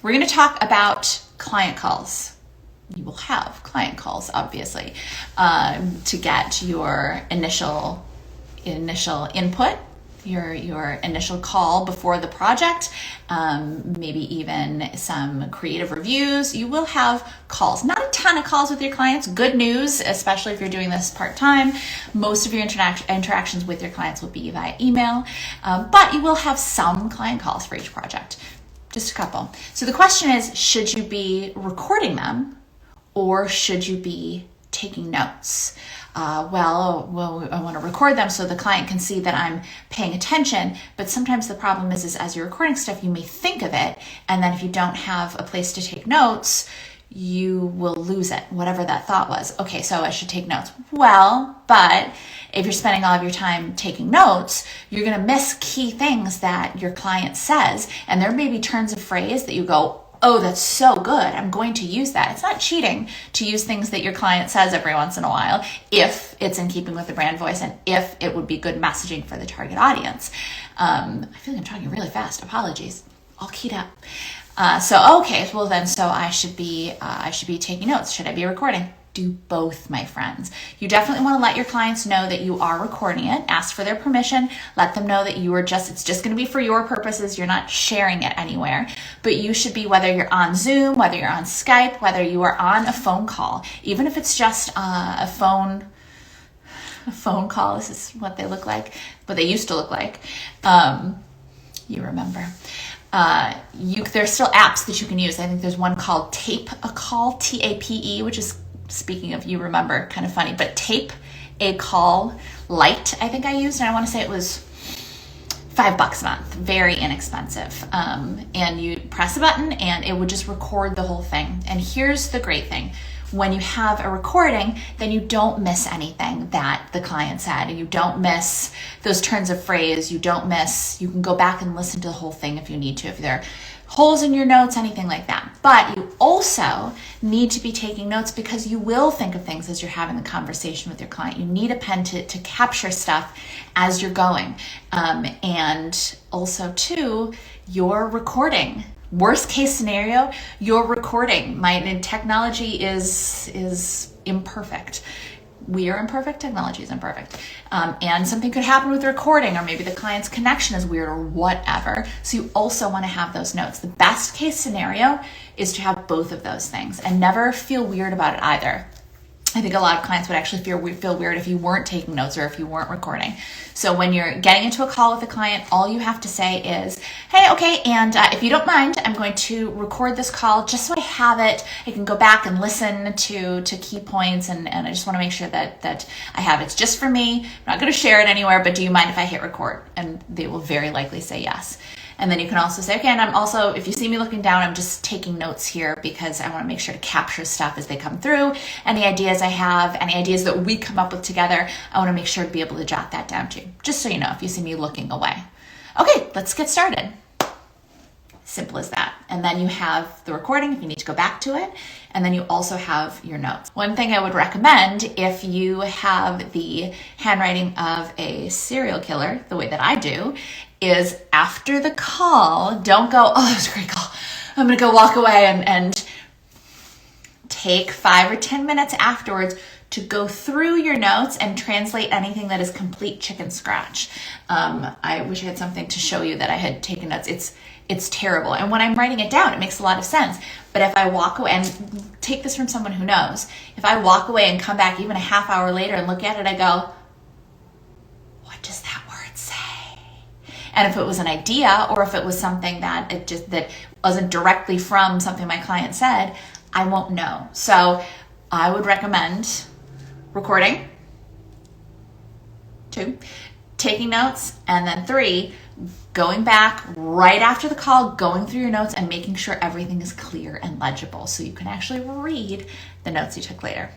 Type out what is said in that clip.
We're going to talk about client calls. You will have client calls, obviously, to get your initial input, your initial call before the project, maybe even some creative reviews. You will have calls, not a ton of calls with your clients. Good news, especially if you're doing this part-time, most of your interactions with your clients will be via email, but you will have some client calls for each project, just a couple. So the question is, should you be recording them or should you be taking notes? Well, I want to record them so the client can see that I'm paying attention. But sometimes the problem is as you're recording stuff, you may think of it. And then if you don't have a place to take notes, you will lose it, whatever that thought was. Okay, so I should take notes. Well, but if you're spending all of your time taking notes, you're going to miss key things that your client says. And there may be turns of phrase that you go, oh, that's so good, I'm going to use that. It's not cheating to use things that your client says every once in a while if it's in keeping with the brand voice and if it would be good messaging for the target audience. I feel like I'm talking really fast. Apologies. All keyed up. So I should be taking notes. Should I be recording? Do both, my friends. You definitely want to let your clients know that you are recording it. Ask for their permission. Let them know that it's just going to be for your purposes. You're not sharing it anywhere. But you should be, whether you're on Zoom, whether you're on Skype, whether you are on a phone call, even if it's just a phone call. This is what they look like, what they used to look like. You remember. There's still apps that you can use. I think there's one called Tape a Call, TAPE, which is, speaking of you remember, kind of funny, but Tape a Call Lite, I think I used, and I want to say it was $5 a month, very inexpensive. And you press a button and it would just record the whole thing. And here's the great thing. When you have a recording, then you don't miss anything that the client said. You don't miss those turns of phrase. You can go back and listen to the whole thing if you need to, if there are holes in your notes, anything like that. But you also need to be taking notes because you will think of things as you're having the conversation with your client. You need a pen to capture stuff as you're going. And also too, you're recording. Worst case scenario, you're recording. Technology is imperfect. We are imperfect, technology is imperfect. And something could happen with the recording, or maybe the client's connection is weird or whatever. So you also want to have those notes. The best case scenario is to have both of those things and never feel weird about it either. I think a lot of clients would actually feel weird if you weren't taking notes or if you weren't recording. So when you're getting into a call with a client, all you have to say is, hey, okay, and if you don't mind, I'm going to record this call just so I have it. I can go back and listen to key points, and I just want to make sure that I have it. It's just for me. I'm not going to share it anywhere, but do you mind if I hit record? And they will very likely say yes. And then you can also say, okay, and I'm also, if you see me looking down, I'm just taking notes here because I want to make sure to capture stuff as they come through. Any ideas I have, any ideas that we come up with together, I want to make sure to be able to jot that down too. Just so you know, if you see me looking away. Okay, let's get started. Simple as that. And then you have the recording if you need to go back to it. And then you also have your notes. One thing I would recommend if you have the handwriting of a serial killer, the way that I do, is after the call, don't go, oh, that was a great call. I'm going to go walk away and take 5 or 10 minutes afterwards to go through your notes and translate anything that is complete chicken scratch. I wish I had something to show you that I had taken notes. It's terrible. And when I'm writing it down, it makes a lot of sense. But if I walk away, and take this from someone who knows, if I walk away and come back even a half hour later and look at it, I go, what does that word say? And if it was an idea or if it was something that wasn't directly from something my client said, I won't know. So I would recommend recording, 2, taking notes, and then 3, going back right after the call, going through your notes and making sure everything is clear and legible so you can actually read the notes you took later.